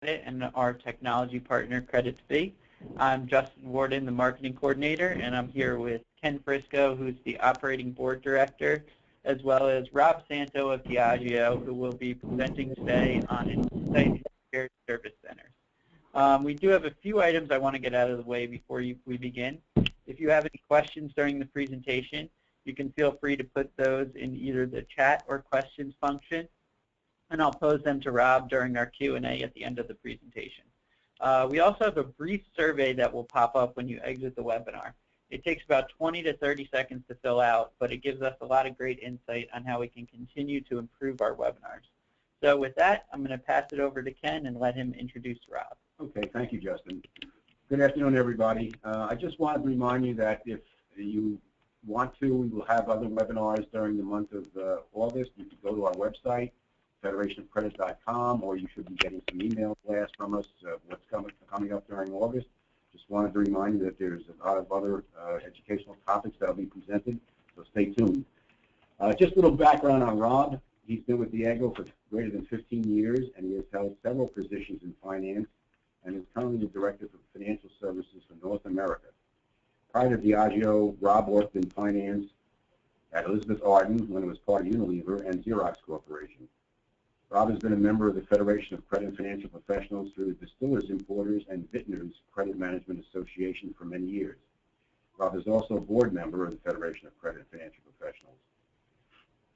and our technology partner, Credit2B. I'm Justin Warden, the marketing coordinator, and I'm here with Ken Frisco, who's the operating board director, as well as Rob Santo of Diageo, who will be presenting today on insight shared service centers. We do have a few items I want to get out of the way before we begin. If you have any questions during the presentation, you can feel free to put those in either the chat or questions function, and I'll pose them to Rob during our Q&A at the end of the presentation. We also have a brief survey that will pop up when you exit the webinar. It takes about 20 to 30 seconds to fill out, but it gives us a lot of great insight on how we can continue to improve our webinars. So with that, I'm going to pass it over to Ken and let him introduce Rob. Okay, thank you, Justin. Good afternoon, everybody. I just wanted to remind you that if you want to, we will have other webinars during the month of August. You can go to our website, federationofcredit.com, or you should be getting some email blasts from us what's coming up during August. Just wanted to remind you that there's a lot of other educational topics that will be presented, so stay tuned. Just a little background on Rob. He's been with Diageo for greater than 15 years, and he has held several positions in finance and is currently the Director for Financial Services for North America. Prior to Diageo, Rob worked in finance at Elizabeth Arden when it was part of Unilever and Xerox Corporation. Rob has been a member of the Federation of Credit and Financial Professionals through the Distillers, Importers, and Vintners Credit Management Association for many years. Rob is also a board member of the Federation of Credit and Financial Professionals.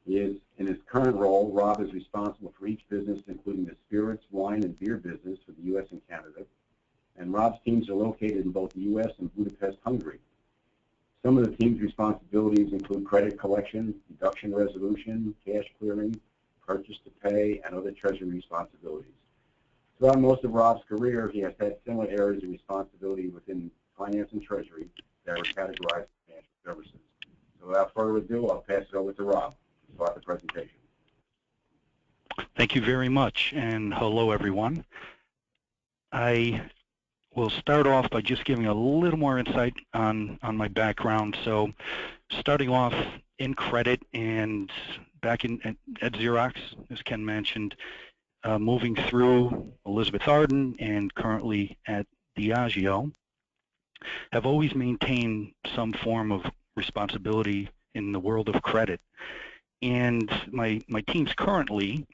In his current role, Rob is responsible for each business, including the spirits, wine, and beer business for the U.S. and Canada. And Rob's teams are located in both the U.S. and Budapest, Hungary. Some of the team's responsibilities include credit collection, deduction resolution, cash clearing, purchase to pay, and other treasury responsibilities. Throughout most of Rob's career, he has had similar areas of responsibility within finance and treasury that are categorized as financial services. So without further ado, I'll pass it over to Rob to start the presentation. Thank you very much, and hello, everyone. I will start off by just giving a little more insight on my background. So starting off in credit and back at Xerox, as Ken mentioned, moving through Elizabeth Arden and currently at Diageo, have always maintained some form of responsibility in the world of credit. And my teams currently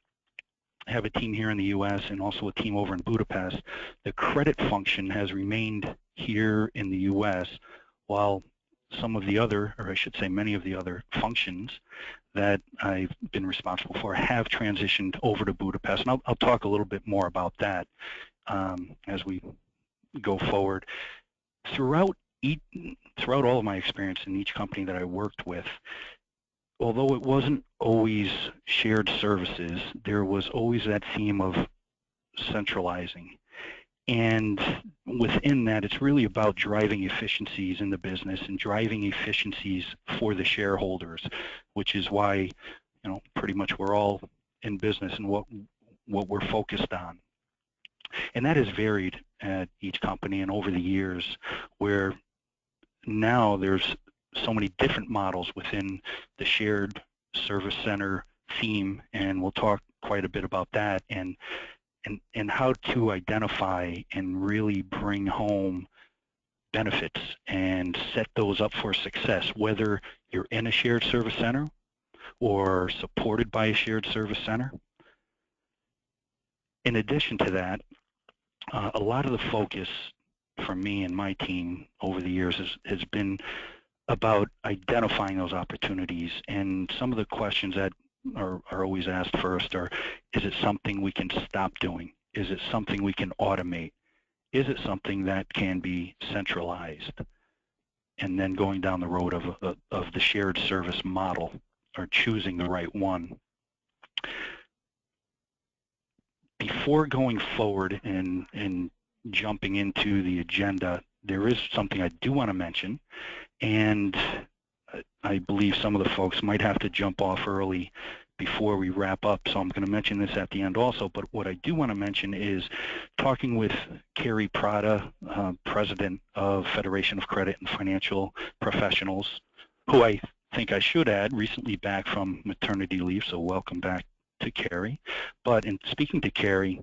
have a team here in the U.S. and also a team over in Budapest. The credit function has remained here in the U.S. while some of the other, or I should say many of the other functions that I've been responsible for have transitioned over to Budapest. And I'll talk a little bit more about that as we go forward. Throughout all of my experience in each company that I worked with, although it wasn't always shared services, there was always that theme of centralizing. And within that, it's really about driving efficiencies in the business and driving efficiencies for the shareholders, which is why, pretty much we're all in business and what we're focused on. And that has varied at each company and over the years, where now there's so many different models within the shared service center theme, and we'll talk quite a bit about that and how to identify and really bring home benefits and set those up for success, whether you're in a shared service center or supported by a shared service center. In addition to that, a lot of the focus for me and my team over the years has been about identifying those opportunities. And some of the questions that are always asked first are, is it something we can stop doing? Is it something we can automate? Is it something that can be centralized? And then going down the road of the shared service model, or choosing the right one. Before going forward and jumping into the agenda, there is something I do want to mention, and I believe some of the folks might have to jump off early before we wrap up, so I'm going to mention this at the end also. But what I do want to mention is talking with Carrie Prada, President of Federation of Credit and Financial Professionals, who I think I should add, recently back from maternity leave, so welcome back to Carrie. But in speaking to Carrie,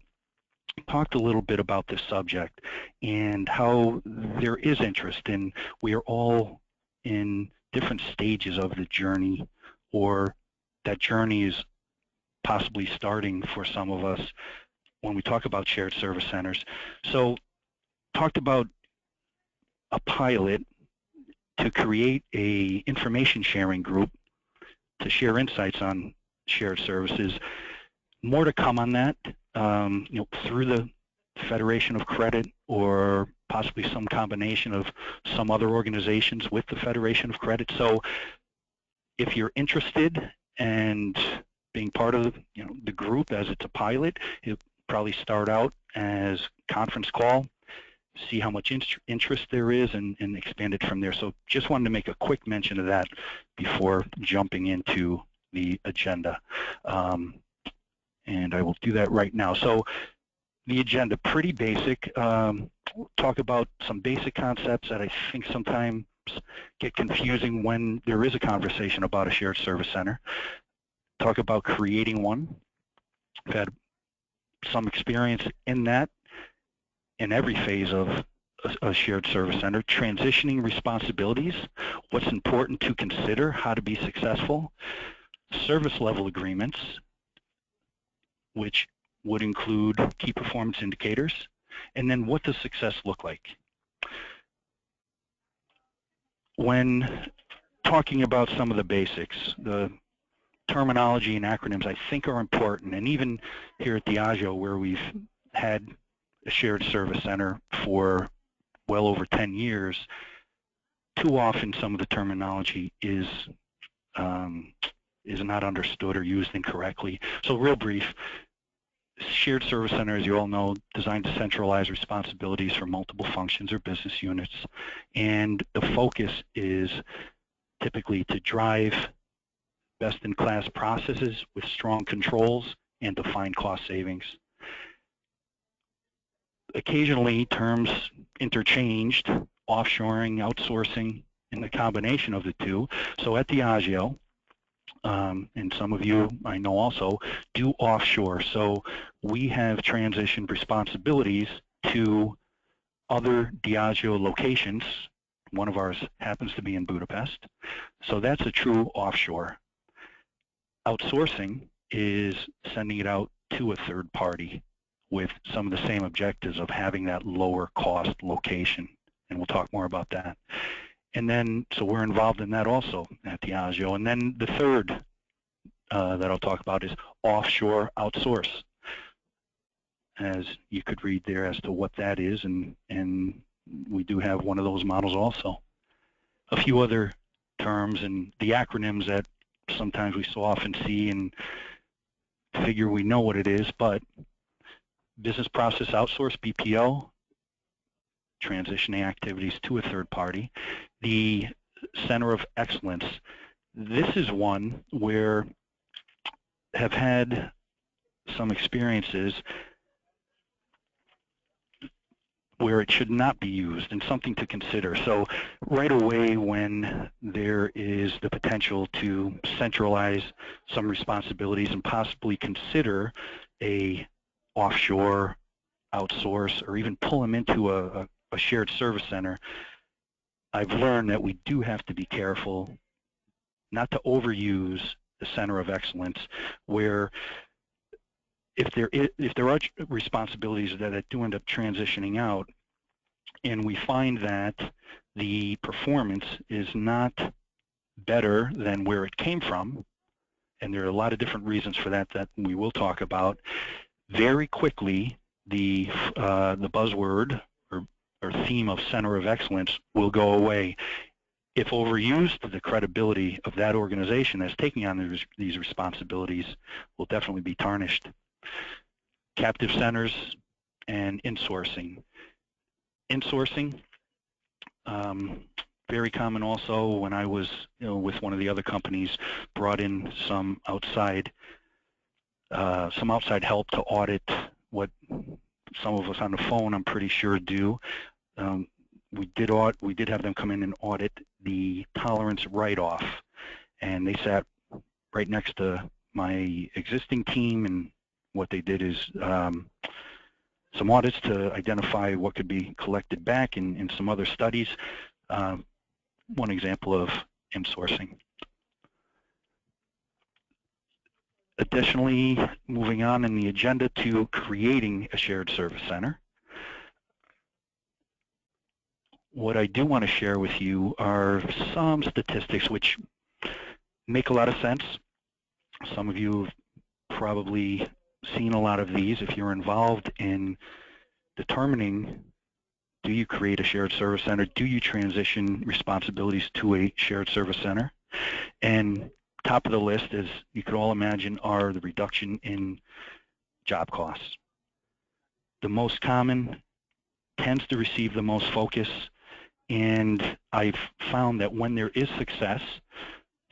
talked a little bit about this subject and how there is interest, and we are all in different stages of the journey, or that journey is possibly starting for some of us when we talk about shared service centers. So talked about a pilot to create a information sharing group to share insights on shared services. More to come on that, through the Federation of Credit, or possibly some combination of some other organizations with the Federation of Credit. So if you're interested and being part of the group as it's a pilot, it'll probably start out as conference call, see how much interest there is, and expand it from there. So just wanted to make a quick mention of that before jumping into the agenda. And I will do that right now. So the agenda, pretty basic. Talk about some basic concepts that I think sometimes get confusing when there is a conversation about a shared service center. Talk about creating one. I've had some experience in that in every phase of a shared service center. Transitioning responsibilities, what's important to consider, how to be successful. Service level agreements, which would include key performance indicators, and then what does success look like? When talking about some of the basics, the terminology and acronyms I think are important, and even here at Diageo, where we've had a shared service center for well over 10 years, too often some of the terminology is not understood or used incorrectly. So real brief, shared service center, as you all know, designed to centralize responsibilities for multiple functions or business units, and the focus is typically to drive best-in-class processes with strong controls and to find cost savings. Occasionally, terms interchanged, offshoring, outsourcing, and the combination of the two. So at Diageo, and some of you I know also, do offshore. So we have transitioned responsibilities to other Diageo locations. One of ours happens to be in Budapest. So that's a true offshore. Outsourcing is sending it out to a third party with some of the same objectives of having that lower cost location. And we'll talk more about that. And then, so we're involved in that also at Diageo. And then the third that I'll talk about is offshore outsource. As you could read there as to what that is, and we do have one of those models also. A few other terms and the acronyms that sometimes we so often see and figure we know what it is, but business process outsource, BPO, transitioning activities to a third party. The Center of Excellence, this is one where have had some experiences where it should not be used, and something to consider. So right away, when there is the potential to centralize some responsibilities and possibly consider a offshore, outsource, or even pull them into a shared service center, I've learned that we do have to be careful not to overuse the Center of Excellence, where if there are responsibilities that do end up transitioning out, and we find that the performance is not better than where it came from, and there are a lot of different reasons for that we will talk about, very quickly the buzzword or theme of Center of Excellence will go away. If overused, the credibility of that organization that's taking on these responsibilities will definitely be tarnished. Captive centers and insourcing. Insourcing, very common also when I was with one of the other companies, brought in some outside help to audit what some of us on the phone, I'm pretty sure, do. We did have them come in and audit the tolerance write-off, and they sat right next to my existing team, and what they did is some audits to identify what could be collected back in some other studies. One example of insourcing. Additionally, moving on in the agenda to creating a shared service center. What I do want to share with you are some statistics which make a lot of sense. Some of you have probably seen a lot of these. If you're involved in determining, do you create a shared service center? Do you transition responsibilities to a shared service center? And top of the list, as you could all imagine, are the reduction in job costs. The most common tends to receive the most focus, and I've found that when there is success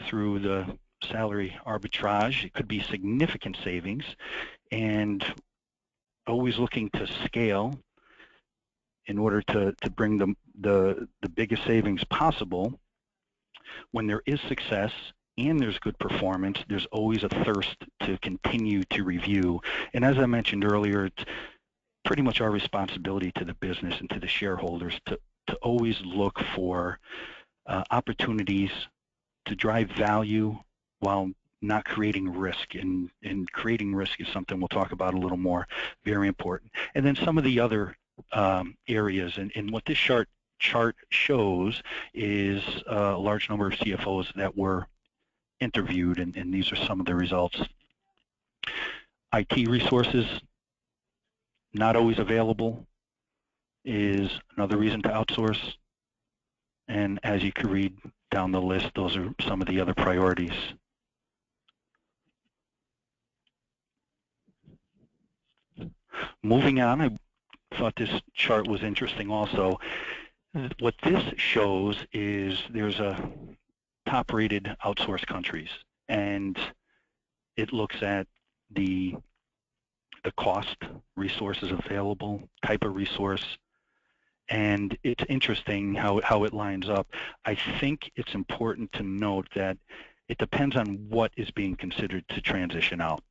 through the salary arbitrage, it could be significant savings, and always looking to scale in order to bring the biggest savings possible. When there is success and there's good performance, there's always a thirst to continue to review. And as I mentioned earlier, it's pretty much our responsibility to the business and to the shareholders to always look for opportunities to drive value while not creating risk. And creating risk is something we'll talk about a little more, very important. And then some of the other areas, and what this chart shows is a large number of CFOs that were interviewed, and these are some of the results. IT resources, not always available, is another reason to outsource. And as you can read down the list, those are some of the other priorities. Moving on, I thought this chart was interesting also. What this shows is there's a top-rated outsourced countries, and it looks at the cost, resources available, type of resource, and it's interesting how it lines up. I think it's important to note that it depends on what is being considered to transition out.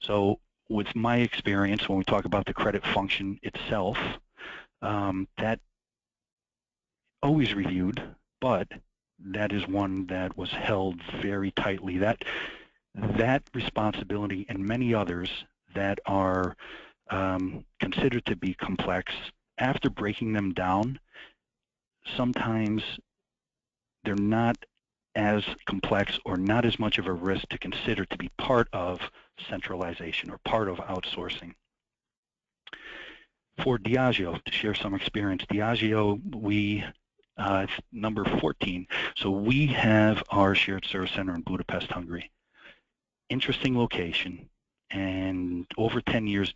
So with my experience, when we talk about the credit function itself, that always reviewed, but that is one that was held very tightly. That responsibility and many others that are considered to be complex, after breaking them down, sometimes they're not as complex or not as much of a risk to consider to be part of centralization or part of outsourcing. For Diageo, to share some experience, Diageo, we number 14. So we have our shared service center in Budapest, Hungary. Interesting location, and over 10 years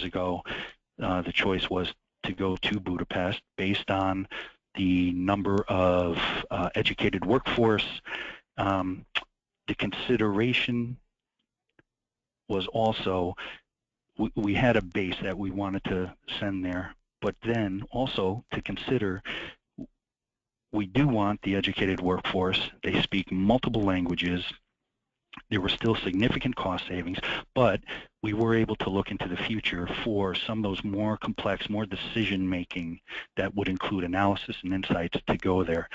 ago, the choice was to go to Budapest based on the number of educated workforce. The consideration was also we had a base that we wanted to send there, but then also to consider we do want the educated workforce. They speak multiple languages. There were still significant cost savings, but we were able to look into the future for some of those more complex, more decision-making that would include analysis and insights to go there.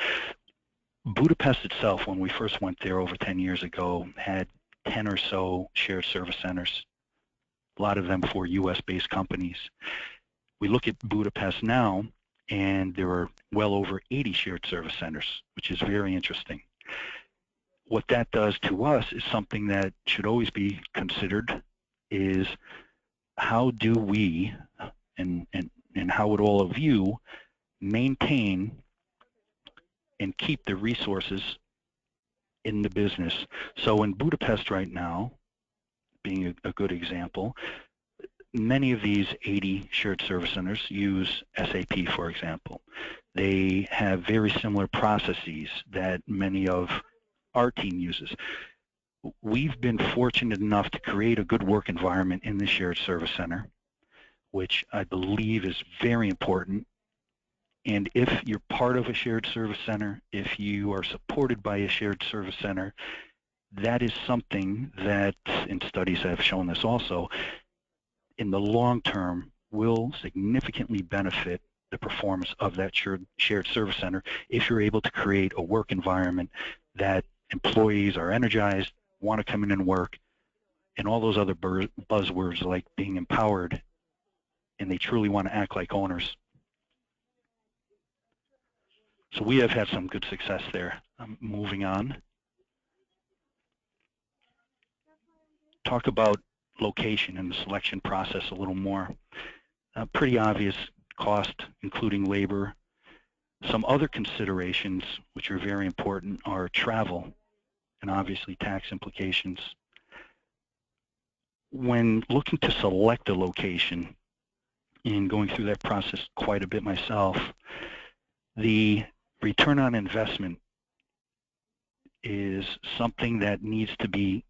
Budapest itself, when we first went there over 10 years ago, had 10 or so shared service centers, a lot of them for US-based companies. We look at Budapest now, and there are well over 80 shared service centers, which is very interesting. What that does to us is something that should always be considered, is how do we, and how would all of you, maintain and keep the resources in the business. So in Budapest right now, being a good example, many of these 80 shared service centers use SAP, for example. They have very similar processes that many of our team uses. We've been fortunate enough to create a good work environment in the shared service center, which I believe is very important. And if you're part of a shared service center, if you are supported by a shared service center, that is something that, and studies have shown this also, in the long term will significantly benefit the performance of that shared service center if you're able to create a work environment that employees are energized, want to come in and work, and all those other buzzwords like being empowered, and they truly want to act like owners. So we have had some good success there. Moving on. Talk about location and the selection process a little more. Pretty obvious cost, including labor. Some other considerations, which are very important, are travel and obviously tax implications. When looking to select a location, and going through that process quite a bit myself, the return on investment is something that needs to be,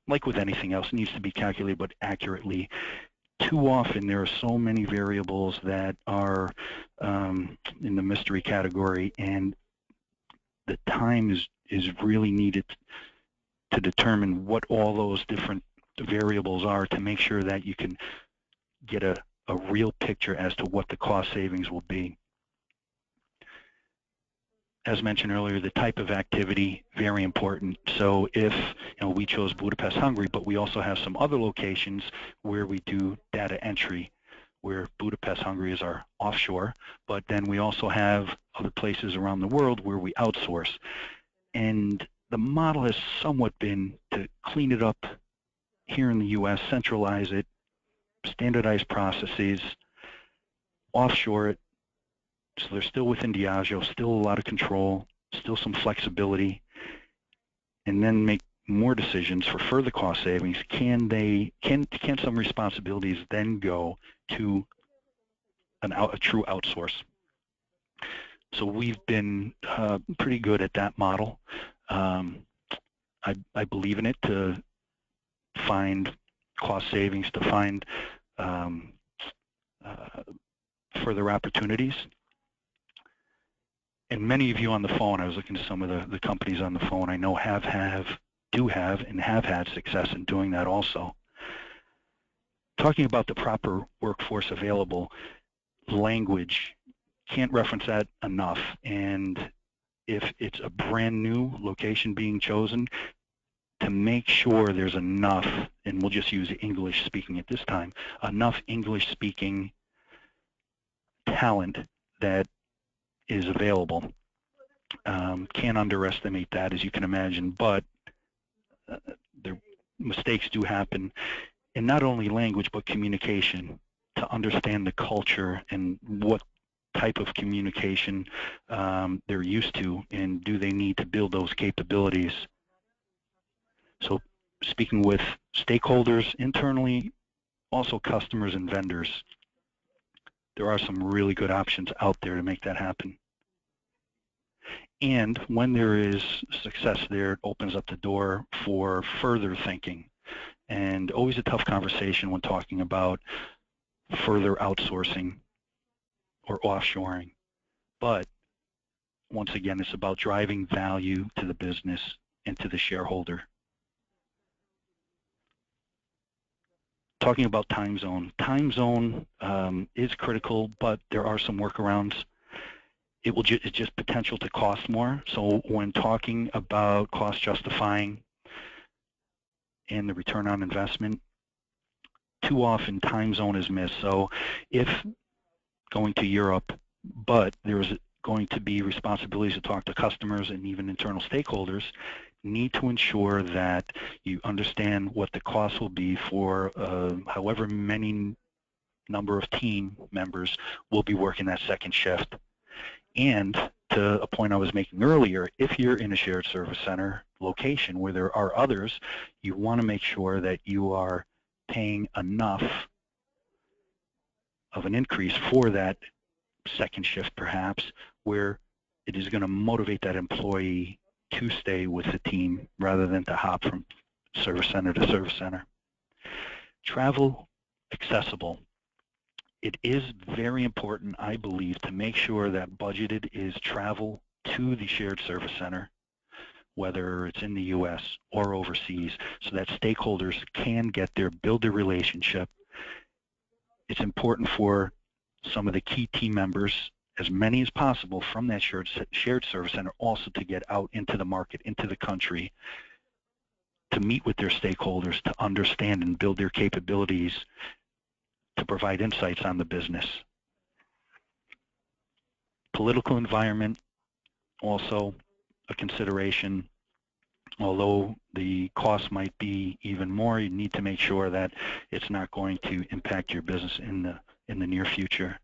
like with anything else, needs to be calculated but accurately. Too often there are so many variables that are in the mystery category, and the time is really needed to determine what all those different variables are to make sure that you can get a real picture as to what the cost savings will be. As mentioned earlier, the type of activity, very important. So if we chose Budapest, Hungary, but we also have some other locations where we do data entry, where Budapest, Hungary is our offshore, but then we also have other places around the world where we outsource. And the model has somewhat been to clean it up here in the U.S., centralize it, standardize processes, offshore it, so they're still within Diageo, still a lot of control, still some flexibility, and then make more decisions for further cost savings. Can some responsibilities then go to a true outsource? So we've been pretty good at that model. I believe in it to find cost savings, to find further opportunities. And many of you on the phone, I was looking at some of the companies on the phone I know do have and have had success in doing that also. Talking about the proper workforce available, language, can't reference that enough. And if it's a brand new location being chosen, to make sure there's enough, and we'll just use English speaking at this time, enough English speaking talent that is available. Can't underestimate that, as you can imagine, but mistakes do happen. And not only language, but communication, to understand the culture and what type of communication they're used to, and do they need to build those capabilities. So speaking with stakeholders internally, also customers and vendors, there are some really good options out there to make that happen. And when there is success there, it opens up the door for further thinking. And always a tough conversation when talking about further outsourcing or offshoring. But once again, it's about driving value to the business and to the shareholder. Talking about time zone. Time zone is critical, but there are some workarounds. It's just potential to cost more. So when talking about cost justifying and the return on investment, too often time zone is missed. So if going to Europe, but there's going to be responsibilities to talk to customers and even internal stakeholders, need to ensure that you understand what the cost will be for however many number of team members will be working that second shift. And to a point I was making earlier, if you're in a shared service center location where there are others, you want to make sure that you are paying enough of an increase for that second shift perhaps, where it is going to motivate that employee to stay with the team rather than to hop from service center to service center. Travel accessible. It is very important, I believe, to make sure that budgeted is travel to the shared service center, whether it's in the U.S. or overseas, so that stakeholders can get there, build their relationship, it's important for some of the key team members, as many as possible from that shared service center, also to get out into the market, into the country, to meet with their stakeholders, to understand and build their capabilities, to provide insights on the business. Political environment, also a consideration. Although the cost might be even more, you need to make sure that it's not going to impact your business in the near future.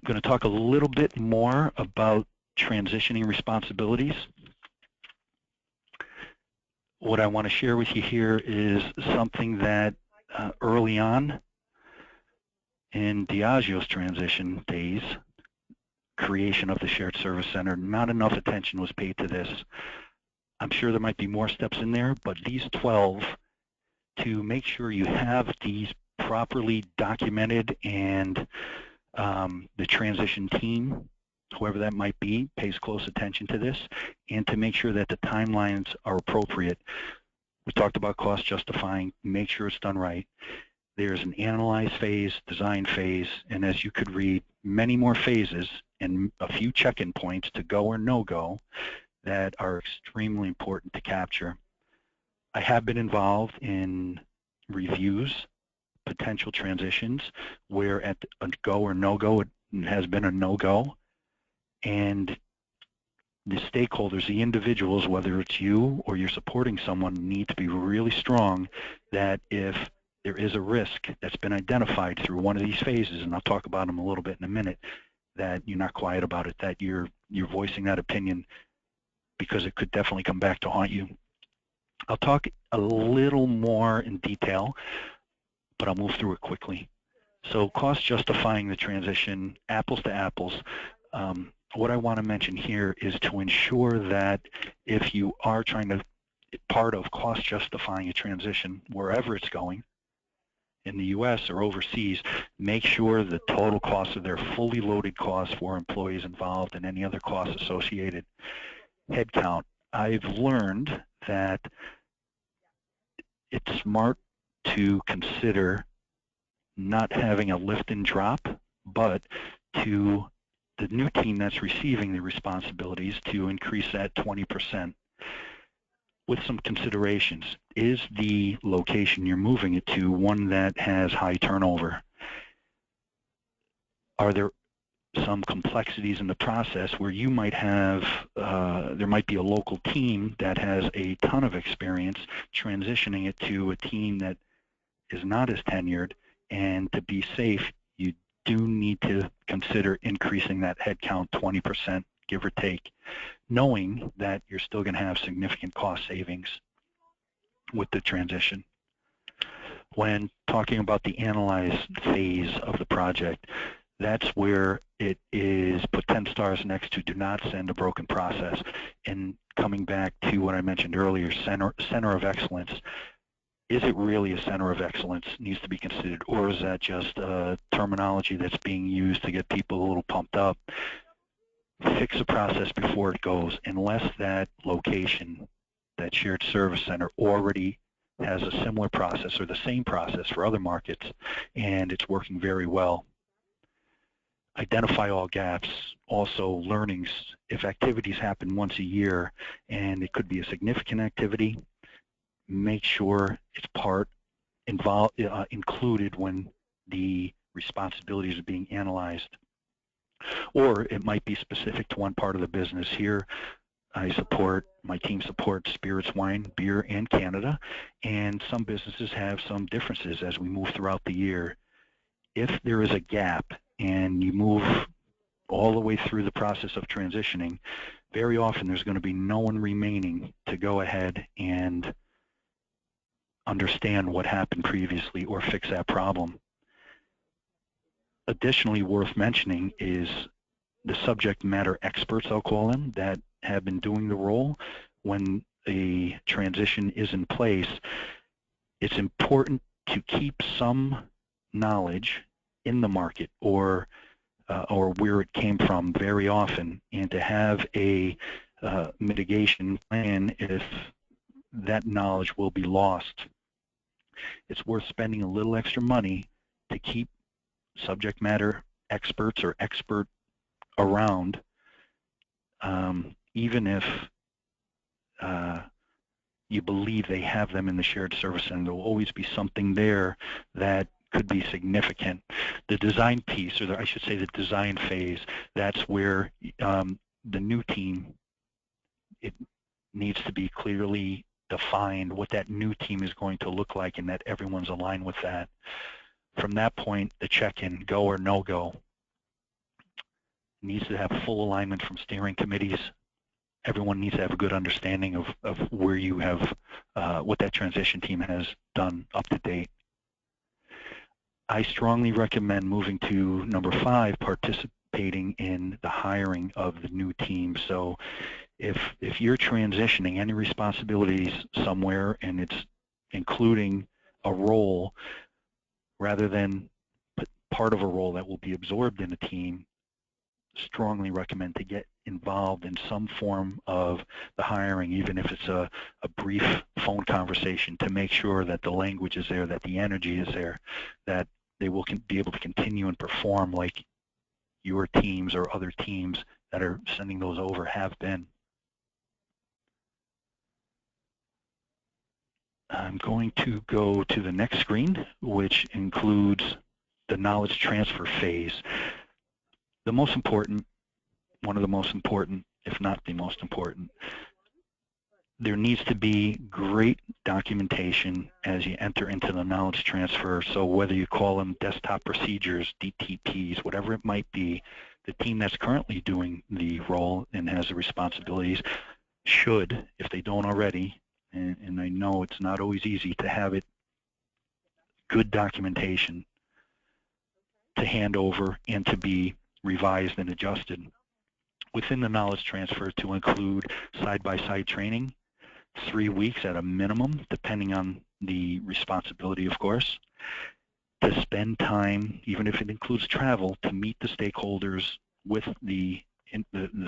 I'm going to talk a little bit more about transitioning responsibilities. What I want to share with you here is something that early on in Diageo's transition days, creation of the shared service center, not enough attention was paid to this. I'm sure there might be more steps in there, but these 12, to make sure you have these properly documented and the transition team, whoever that might be, pays close attention to this, and to make sure that the timelines are appropriate. We talked about cost justifying, make sure it's done right. There's an analyze phase, design phase, and as you could read, many more phases and a few check-in points to go or no-go that are extremely important to capture. I have been involved in reviews, potential transitions, where at a go or no-go, it has been a no-go, and the stakeholders, the individuals, whether it's you or you're supporting someone, need to be really strong that if there is a risk that's been identified through one of these phases, and I'll talk about them a little bit in a minute, that you're not quiet about it, that you're voicing that opinion, because it could definitely come back to haunt you. I'll talk a little more in detail, but I'll move through it quickly. So cost justifying the transition, apples to apples. What I want to mention here is to ensure that if you are trying to, part of cost justifying a transition, wherever it's going, in the U.S. or overseas, make sure the total costs of their fully loaded costs for employees involved and any other costs associated. Headcount. I've learned that it's smart to consider not having a lift and drop, but to the new team that's receiving the responsibilities to increase that 20%. With some considerations. Is the location you're moving it to one that has high turnover? Are there some complexities in the process where you might have, there might be a local team that has a ton of experience, transitioning it to a team that is not as tenured, and to be safe, you do need to consider increasing that headcount 20%, give or take, knowing that you're still going to have significant cost savings with the transition. When talking about the analyze phase of the project, that's where it is put 10 stars next to do not send a broken process. And coming back to what I mentioned earlier, center of excellence. Is it really a center of excellence needs to be considered, or is that just a terminology that's being used to get people a little pumped up? Fix a process before it goes, unless that location, that shared service center, already has a similar process or the same process for other markets, and it's working very well. Identify all gaps. Also, learnings. If activities happen once a year, and it could be a significant activity, make sure it's included when the responsibilities are being analyzed. Or it might be specific to one part of the business. Here, my team supports spirits, wine, beer, and Canada, and some businesses have some differences as we move throughout the year. If there is a gap and you move all the way through the process of transitioning, very often there's going to be no one remaining to go ahead and understand what happened previously or fix that problem. Additionally, worth mentioning is the subject matter experts, I'll call them, that have been doing the role. When a transition is in place, it's important to keep some knowledge in the market or where it came from very often, and to have a mitigation plan if that knowledge will be lost. it's worth spending a little extra money to keep subject matter experts or expert around, even if you believe they have them in the shared service center. There will always be something there that could be significant. The design piece, or I should say the design phase, that's where the new team, it needs to be clearly defined what that new team is going to look like and that everyone's aligned with that. From that point, the check-in, go or no go, needs to have full alignment from steering committees. Everyone needs to have a good understanding of where you have, what that transition team has done up to date. I strongly recommend moving to number 5, participating in the hiring of the new team. So if you're transitioning any responsibilities somewhere and it's including a role rather than part of a role that will be absorbed in a team, strongly recommend to get involved in some form of the hiring, even if it's a brief phone conversation, to make sure that the language is there, that the energy is there, that they will be able to continue and perform like your teams or other teams that are sending those over have been. I'm going to go to the next screen, which includes the knowledge transfer phase. The most important, one of the most important, if not the most important, there needs to be great documentation as you enter into the knowledge transfer. So whether you call them desktop procedures, DTPs, whatever it might be, the team that's currently doing the role and has the responsibilities should, if they don't already, and I know it's not always easy to have it, good documentation to hand over and to be revised and adjusted within the knowledge transfer, to include side-by-side training, 3 weeks at a minimum, depending on the responsibility, of course, to spend time, even if it includes travel, to meet the stakeholders with the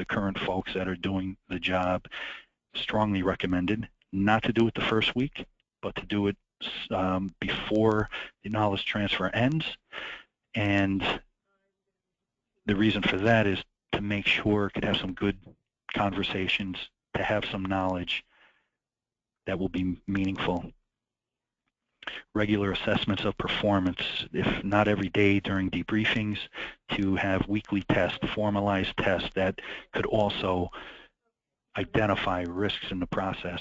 current folks that are doing the job. Strongly recommended not to do it the first week, but to do it before the knowledge transfer ends. And the reason for that is to make sure it could have some good conversations, to have some knowledge that will be meaningful. Regular assessments of performance, if not every day during debriefings, to have weekly tests, formalized tests that could also identify risks in the process.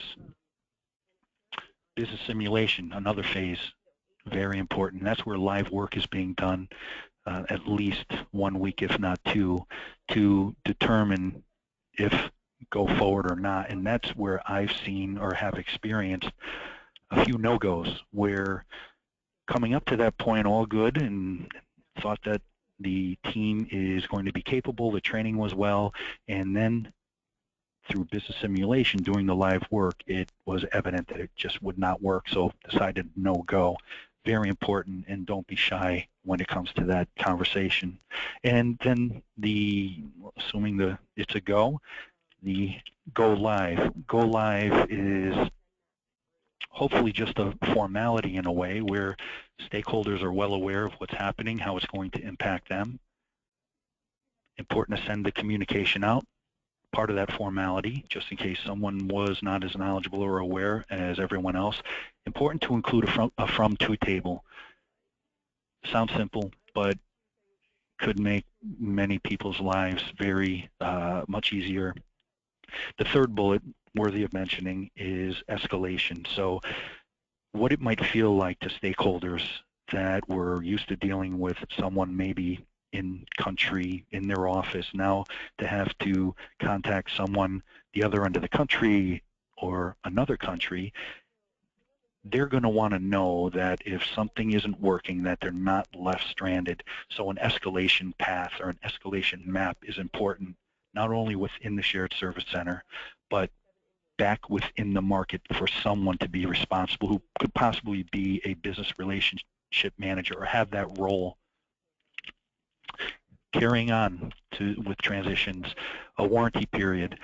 Business simulation, another phase, very important. That's where live work is being done at least 1 week, if not 2, to determine if go forward or not. And that's where I've seen or have experienced a few no-goes, where coming up to that point all good and thought that the team is going to be capable, the training was well, and then through business simulation doing the live work, it was evident that it just would not work, so decided no go. Very important, and don't be shy when it comes to that conversation. And then assuming it's a go, the go live. Go live is hopefully just a formality in a way where stakeholders are well aware of what's happening, how it's going to impact them. Important to send the communication out, part of that formality, just in case someone was not as knowledgeable or aware as everyone else. Important to include a from-to table. Sounds simple, but could make many people's lives very much easier. The third bullet worthy of mentioning is escalation. So what it might feel like to stakeholders that were used to dealing with someone maybe in country, in their office, now to have to contact someone the other end of the country or another country, they're going to want to know that if something isn't working, that they're not left stranded. So an escalation path or an escalation map is important, not only within the shared service center, but back within the market for someone to be responsible, who could possibly be a business relationship manager or have that role. Carrying on with transitions, a warranty period.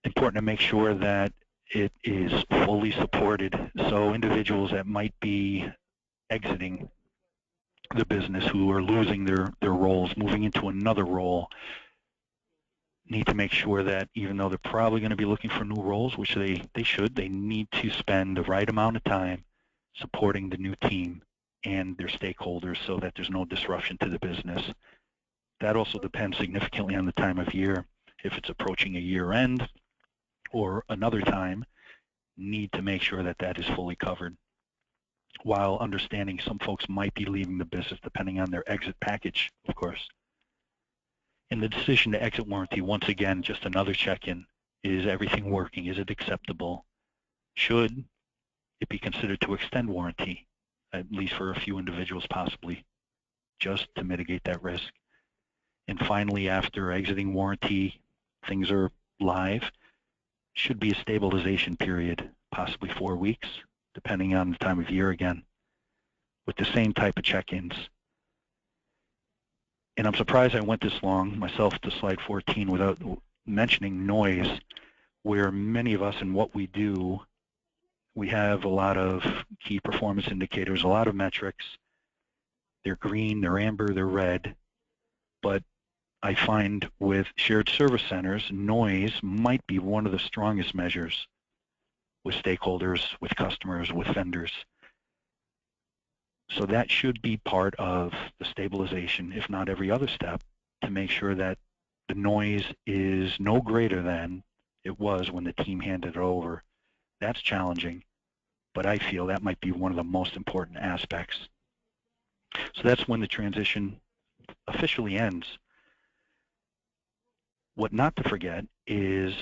Important to make sure that it is fully supported. So individuals that might be exiting the business, who are losing their roles, moving into another role, need to make sure that even though they're probably going to be looking for new roles, which they should, they need to spend the right amount of time supporting the new team and their stakeholders so that there's no disruption to the business. That also depends significantly on the time of year. If it's approaching a year end or another time, need to make sure that that is fully covered, while understanding some folks might be leaving the business depending on their exit package, of course. In the decision to exit warranty, once again, just another check-in. Is everything working? Is it acceptable? Should it be considered to extend warranty, at least for a few individuals possibly, just to mitigate that risk? And finally, after exiting warranty, things are live, should be a stabilization period, possibly 4 weeks, depending on the time of year again, with the same type of check-ins. And I'm surprised I went this long myself to slide 14 without mentioning noise, where many of us in what we do, we have a lot of key performance indicators, a lot of metrics. They're green, they're amber, they're red. But I find with shared service centers, noise might be one of the strongest measures with stakeholders, with customers, with vendors. So that should be part of the stabilization, if not every other step, to make sure that the noise is no greater than it was when the team handed it over. That's challenging, but I feel that might be one of the most important aspects. So that's when the transition officially ends. What not to forget is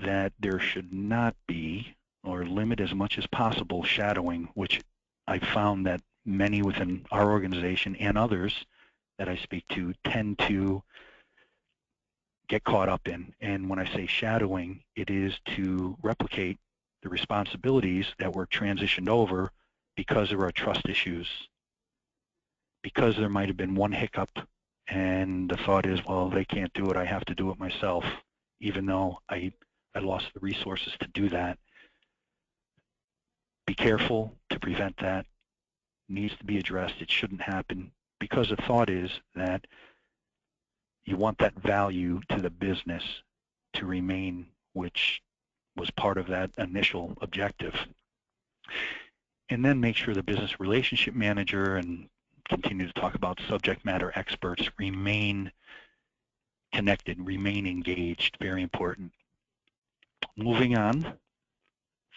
that there should not be, or limit as much as possible, shadowing, which I've found that many within our organization and others that I speak to tend to get caught up in. And when I say shadowing, it is to replicate the responsibilities that were transitioned over because there are trust issues, because there might have been one hiccup and the thought is, well, they can't do it, I have to do it myself, even though I lost the resources to do that. Be careful to prevent that. Needs to be addressed. It shouldn't happen, because the thought is that you want that value to the business to remain, which was part of that initial objective. And then make sure the business relationship manager, and continue to talk about subject matter experts, remain connected, remain engaged. Very important. Moving on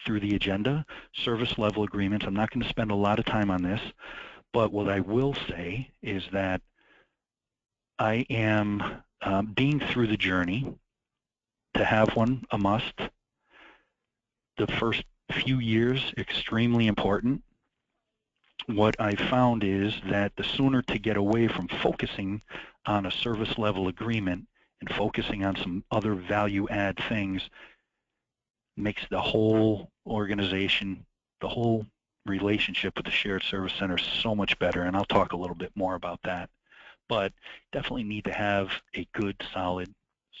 through the agenda, service level agreements. I'm not going to spend a lot of time on this, but what I will say is that I am being through the journey. To have one, a must. The first few years, extremely important. What I found is that the sooner to get away from focusing on a service level agreement and focusing on some other value add things makes the whole organization, the whole relationship with the shared service center so much better, and I'll talk a little bit more about that. But definitely need to have a good, solid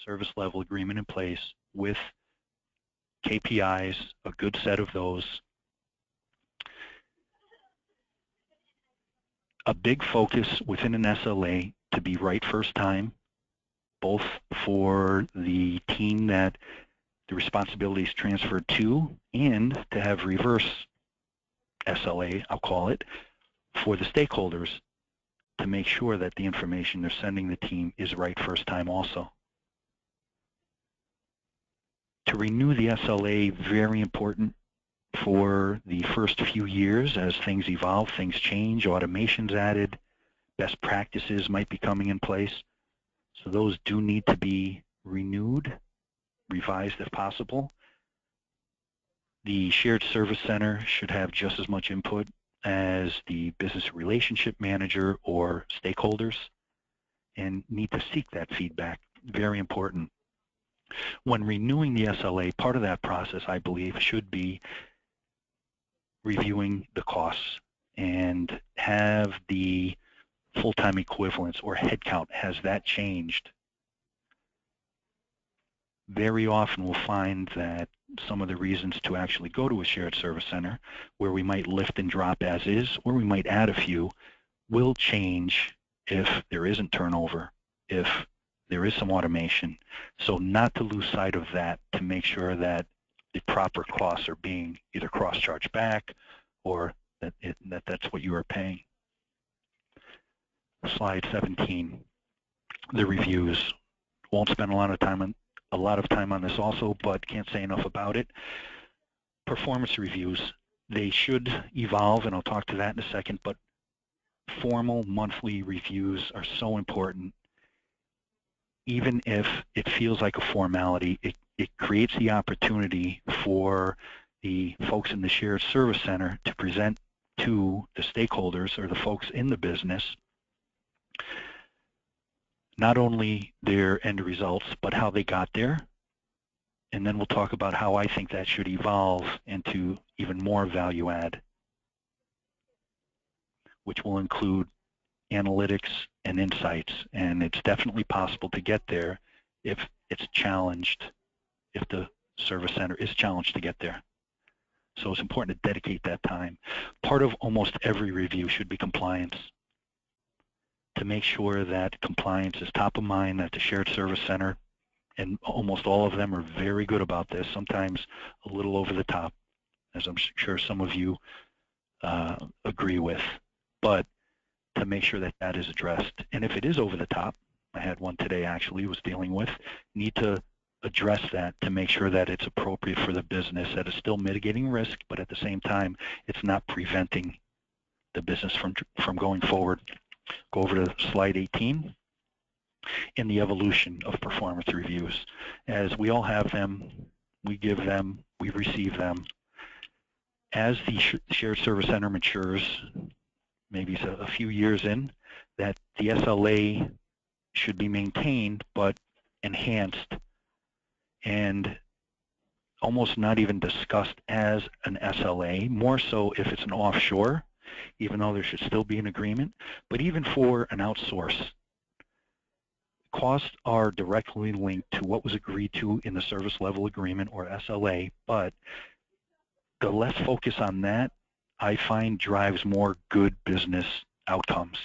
service level agreement in place with KPIs, a good set of those. A big focus within an SLA to be right first time, both for the team that the responsibility is transferred to, and to have reverse SLA, I'll call it, for the stakeholders to make sure that the information they're sending the team is right first time also. To renew the SLA, very important for the first few years as things evolve, things change, automation's added, best practices might be coming in place. So those do need to be renewed, revised if possible. The shared service center should have just as much input as the business relationship manager or stakeholders, and need to seek that feedback. Very important. When renewing the SLA, part of that process, I believe, should be reviewing the costs and have the full-time equivalents or headcount, has that changed? Very often we'll find that some of the reasons to actually go to a shared service center, where we might lift and drop as is, or we might add a few, will change if there isn't turnover, if there is some automation. So not to lose sight of that, to make sure that the proper costs are being either cross-charged back or that's what you are paying. Slide 17, the reviews. Won't spend a lot of time on this also, but can't say enough about it. Performance reviews, they should evolve, and I'll talk to that in a second, but formal monthly reviews are so important. Even if it feels like a formality, it creates the opportunity for the folks in the shared service center to present to the stakeholders or the folks in the business not only their end results, but how they got there. And then we'll talk about how I think that should evolve into even more value add, which will include analytics and insights. And it's definitely possible to get there if it's challenged, if the service center is challenged to get there. So it's important to dedicate that time. Part of almost every review should be compliance, to make sure that compliance is top of mind at the shared service center, and almost all of them are very good about this, sometimes a little over the top, as I'm sure some of you agree with, but to make sure that that is addressed. And if it is over the top, I had one today actually was dealing with, need to address that to make sure that it's appropriate for the business, that it's still mitigating risk, but at the same time, it's not preventing the business from going forward. Go over to slide 18. In the evolution of performance reviews, as we all have them, we give them, we receive them. As the shared service center matures, maybe a few years in, that the SLA should be maintained but enhanced and almost not even discussed as an SLA, more so if it's an offshore, even though there should still be an agreement. But even for an outsource, costs are directly linked to what was agreed to in the service level agreement or SLA, but the less focus on that, I find, drives more good business outcomes.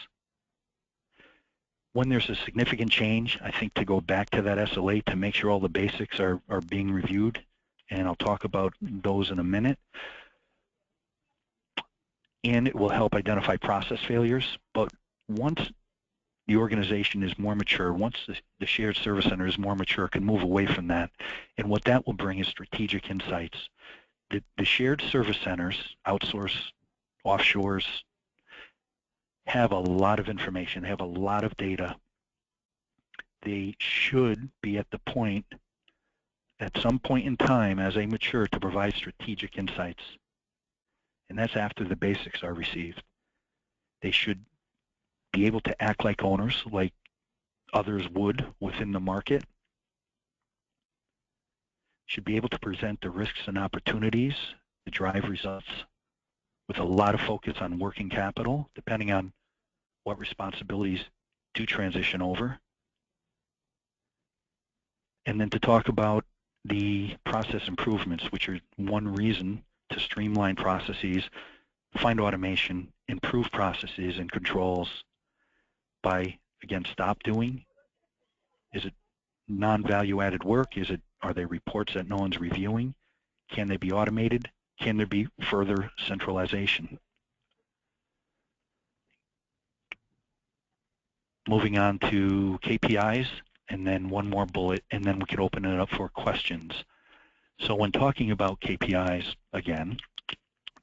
When there's a significant change, I think to go back to that SLA to make sure all the basics are being reviewed, and I'll talk about those in a minute. And it will help identify process failures, but once the organization is more mature, once the shared service center is more mature, can move away from that. And what that will bring is strategic insights. The shared service centers, outsource, offshores, have a lot of information, have a lot of data. They should be at the point, at some point in time as they mature, to provide strategic insights. And that's after the basics are received. They should be able to act like owners, like others would within the market. Should be able to present the risks and opportunities to drive results with a lot of focus on working capital, depending on what responsibilities do transition over. And then to talk about the process improvements, which are one reason to streamline processes, find automation, improve processes and controls by, again, stop doing. Is it non-value added work? Are they reports that no one's reviewing? Can they be automated? Can there be further centralization? Moving on to KPIs, and then one more bullet, and then we can open it up for questions. So when talking about KPIs, again,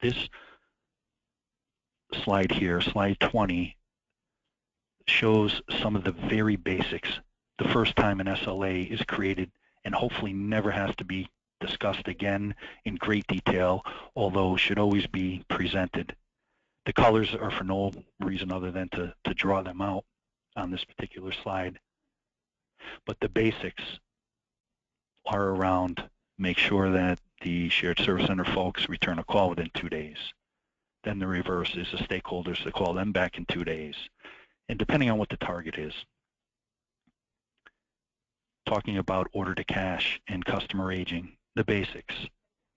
this slide here, slide 20, shows some of the very basics. The first time an SLA is created, and hopefully never has to be discussed again in great detail, although should always be presented. The colors are for no reason other than to draw them out on this particular slide. But the basics are around make sure that the shared service center folks return a call within 2 days. Then the reverse is the stakeholders to call them back in 2 days. And depending on what the target is, talking about order to cash and customer aging, the basics.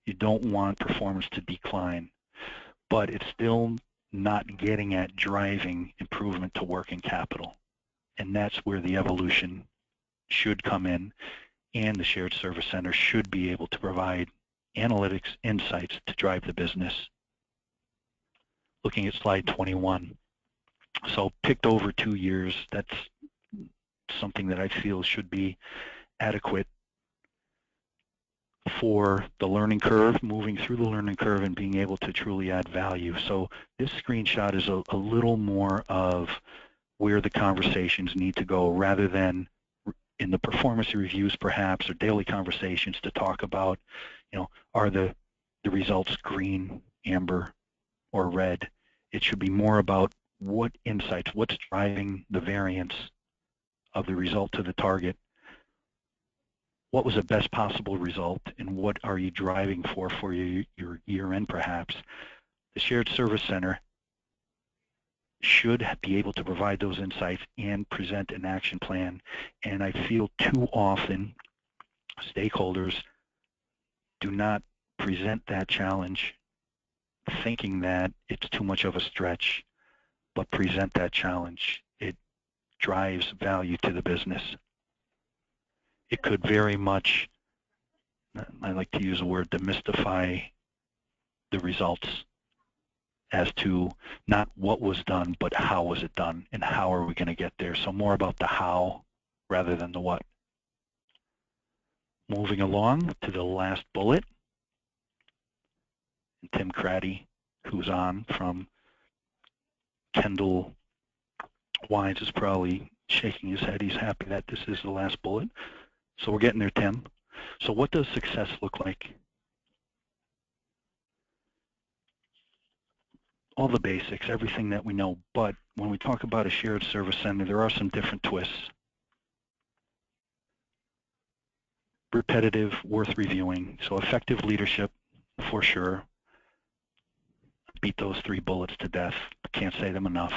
You don't want performance to decline, but it's still not getting at driving improvement to working capital. And that's where the evolution should come in, and the shared service center should be able to provide analytics insights to drive the business. Looking at slide 21. So picked over 2 years, that's something that I feel should be adequate for the learning curve, moving through the learning curve and being able to truly add value. So this screenshot is a little more of where the conversations need to go, rather than in the performance reviews perhaps, or daily conversations to talk about, are the results green, amber, or red. It should be more about what insights, what's driving the variance of the result to the target, what was the best possible result, and what are you driving for your year-end perhaps. The shared service center should be able to provide those insights and present an action plan. And I feel too often stakeholders do not present that challenge thinking that it's too much of a stretch, but present that challenge. It drives value to the business. It could very much, I like to use the word, demystify the results as to not what was done, but how was it done, and how are we going to get there. So more about the how rather than the what. Moving along to the last bullet. And Tim Craddy, who's on from Kendall Wines, is probably shaking his head. He's happy that this is the last bullet. So we're getting there, Tim. So what does success look like? All the basics, everything that we know, but when we talk about a shared service center, there are some different twists. Repetitive, worth reviewing. So effective leadership, for sure. Beat those 3 bullets to death. Can't say them enough.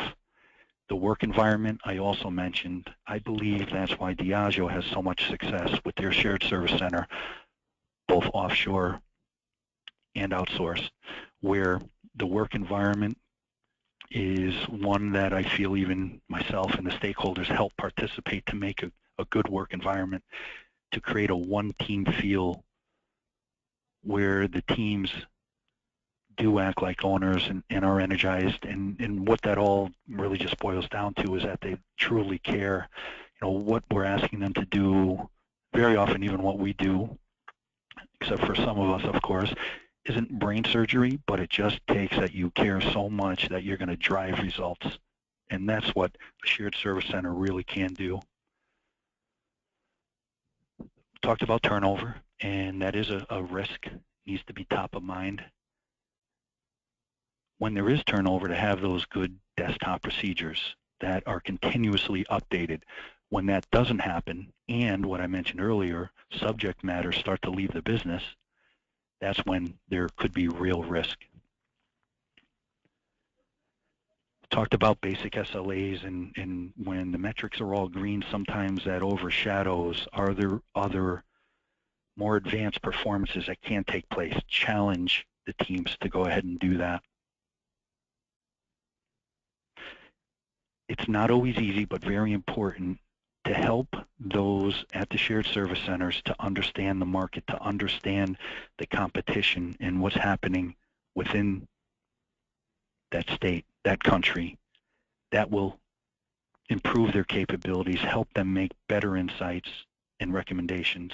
The work environment I also mentioned. I believe that's why Diageo has so much success with their shared service center, both offshore and outsourced, where the work environment is one that I feel even myself and the stakeholders help participate to make a good work environment, to create a one-team feel where the teams do act like owners and are energized. And what that all really just boils down to is that they truly care. What we're asking them to do, very often even what we do, except for some of us, of course, isn't brain surgery, but it just takes that you care so much that you're going to drive results. And that's what a shared service center really can do. Talked about turnover, and that is a risk, needs to be top of mind. When there is turnover, to have those good desktop procedures that are continuously updated. When that doesn't happen, and what I mentioned earlier, subject matters start to leave the business, that's when there could be real risk. Talked about basic SLAs, and when the metrics are all green, sometimes that overshadows, are there other more advanced performances that can take place? Challenge the teams to go ahead and do that. It's not always easy, but very important to help those at the shared service centers to understand the market, to understand the competition and what's happening within that state, that country. That will improve their capabilities, help them make better insights and recommendations.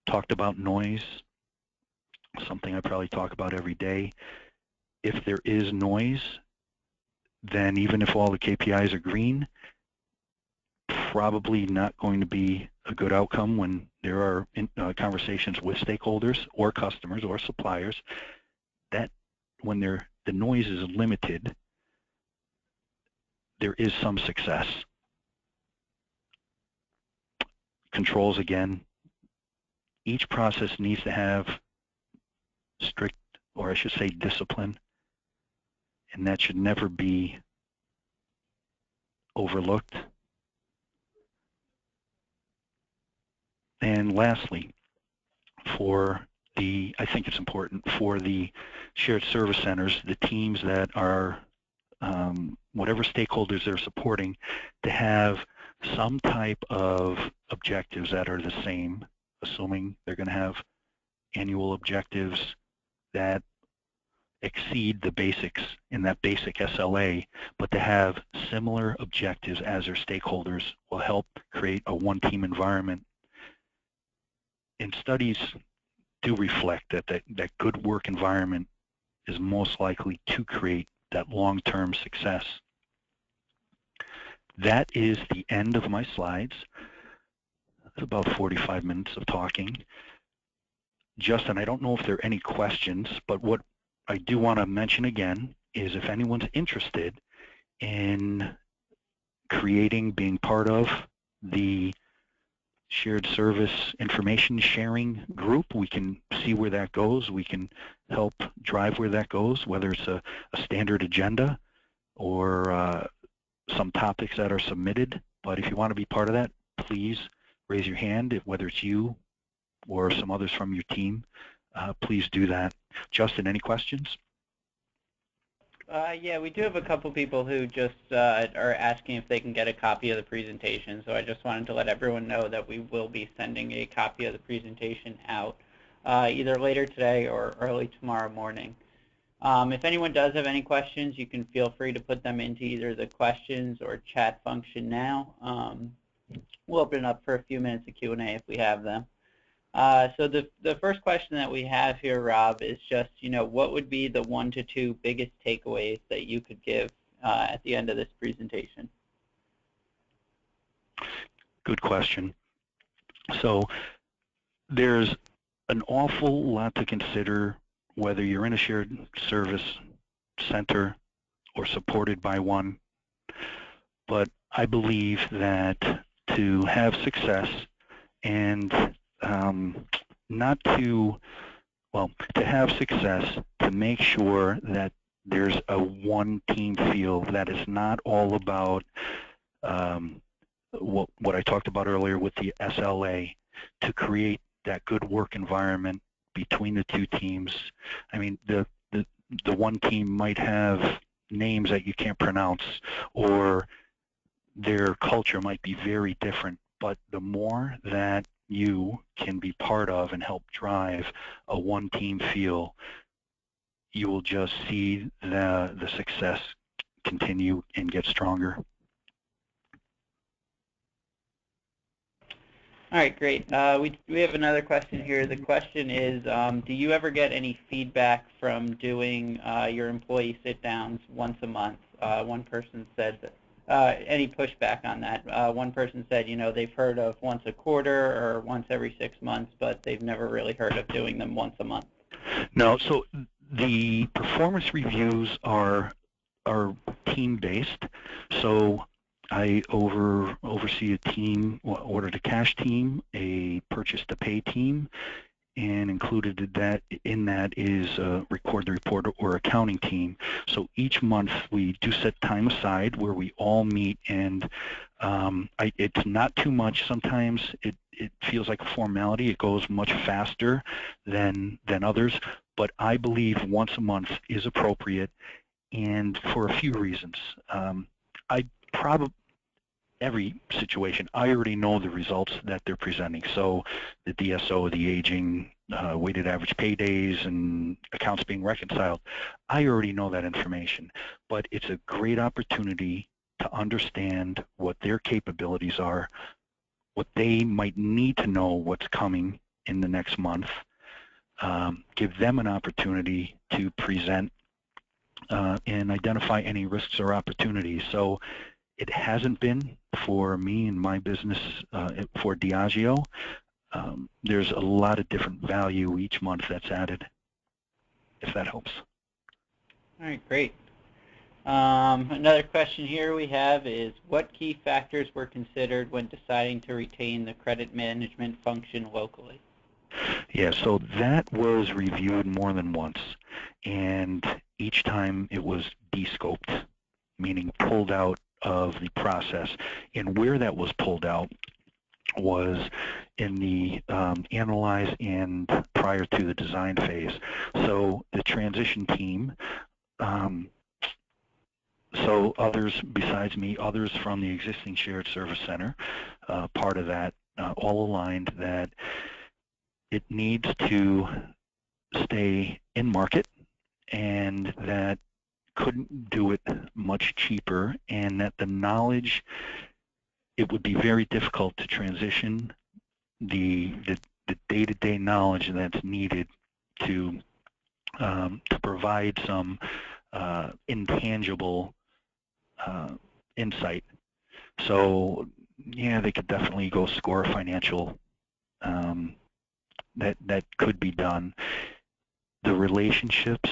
Talked about noise, something I probably talk about every day. If there is noise, then even if all the KPIs are green, probably not going to be a good outcome when there are conversations with stakeholders or customers or suppliers. That when the noise is limited, there is some success. Controls again. Each process needs to have strict, or I should say discipline, and that should never be overlooked. And lastly, for I think it's important for the shared service centers, the teams that are whatever stakeholders they're supporting, to have some type of objectives that are the same, assuming they're going to have annual objectives that exceed the basics in that basic SLA, but to have similar objectives as their stakeholders will help create a one-team environment. And studies do reflect that good work environment is most likely to create that long-term success. That is the end of my slides. It's about 45 minutes of talking. Justin, I don't know if there are any questions, but what I do want to mention again is if anyone's interested in being part of the shared service information sharing group, we can see where that goes. We can help drive where that goes, whether it's a standard agenda or some topics that are submitted. But if you want to be part of that, please raise your hand, whether it's you or some others from your team. Please do that. Justin, any questions? Yeah, we do have a couple people who just are asking if they can get a copy of the presentation. So I just wanted to let everyone know that we will be sending a copy of the presentation out either later today or early tomorrow morning. If anyone does have any questions, you can feel free to put them into either the questions or chat function now. We'll open it up for a few minutes of Q&A if we have them. So the first question that we have here, Rob, is just, what would be the 1 to 2 biggest takeaways that you could give at the end of this presentation? Good question. So there's an awful lot to consider whether you're in a shared service center or supported by one. But I believe that to have success and to have success, to make sure that there's a one-team feel that is not all about what I talked about earlier with the SLA, to create that good work environment between the two teams. I mean, the one team might have names that you can't pronounce, or their culture might be very different, but the more that you can be part of and help drive a one-team feel, you will just see the success continue and get stronger. All right, great. We have another question here. The question is, do you ever get any feedback from doing your employee sit-downs once a month? One person said that. Any pushback on that? One person said, they've heard of once a quarter or once every 6 months, but they've never really heard of doing them once a month. No, so the performance reviews are team-based. So I oversee a team, order-to-cash team, a purchase-to-pay team, and included in that is a record-to-report or accounting team. So each month we do set time aside where we all meet, and it's not too much. Sometimes it feels like a formality. It goes much faster than others, but I believe once a month is appropriate, and for a few reasons. Every situation, I already know the results that they're presenting. So the DSO, the aging, weighted average pay days, and accounts being reconciled, I already know that information. But it's a great opportunity to understand what their capabilities are, what they might need to know what's coming in the next month, give them an opportunity to present and identify any risks or opportunities. So it hasn't been for me and my business for Diageo. There's a lot of different value each month that's added, if that helps. All right, great. Another question here we have is, what key factors were considered when deciding to retain the credit management function locally? Yeah, so that was reviewed more than once, and each time it was de-scoped, meaning pulled out of the process. And where that was pulled out was in the analyze and prior to the design phase. So the transition team, so others besides me, others from the existing shared service center, part of that, all aligned that it needs to stay in market and that couldn't do it much cheaper, and that the knowledge, it would be very difficult to transition the day-to-day knowledge that's needed to provide some intangible insight. So yeah, they could definitely go score a financial that could be done. The relationships,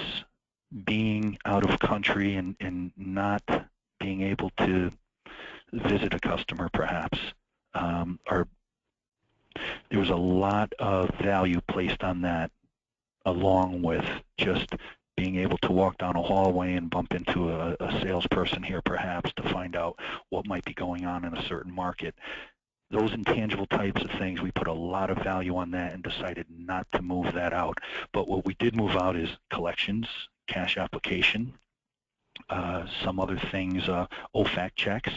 being out of country and not being able to visit a customer perhaps, or there was a lot of value placed on that, along with just being able to walk down a hallway and bump into a salesperson here perhaps to find out what might be going on in a certain market. Those intangible types of things, we put a lot of value on that and decided not to move that out. But what we did move out is collections, cash application, some other things, OFAC checks.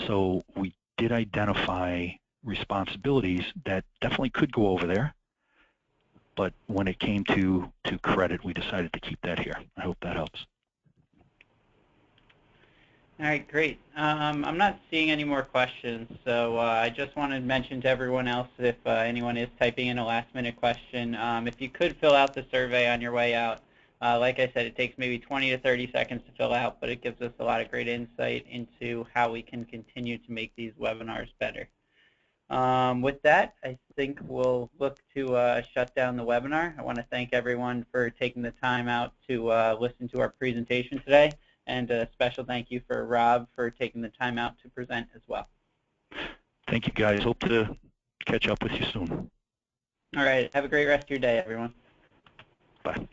So we did identify responsibilities that definitely could go over there. But when it came to credit, we decided to keep that here. I hope that helps. All right, great. I'm not seeing any more questions, so I just wanted to mention to everyone else, if anyone is typing in a last-minute question, if you could fill out the survey on your way out. Like I said, it takes maybe 20 to 30 seconds to fill out, but it gives us a lot of great insight into how we can continue to make these webinars better. With that, I think we'll look to shut down the webinar. I want to thank everyone for taking the time out to listen to our presentation today, and a special thank you for Rob for taking the time out to present as well. Thank you, guys. Hope to catch up with you soon. All right. Have a great rest of your day, everyone. Bye.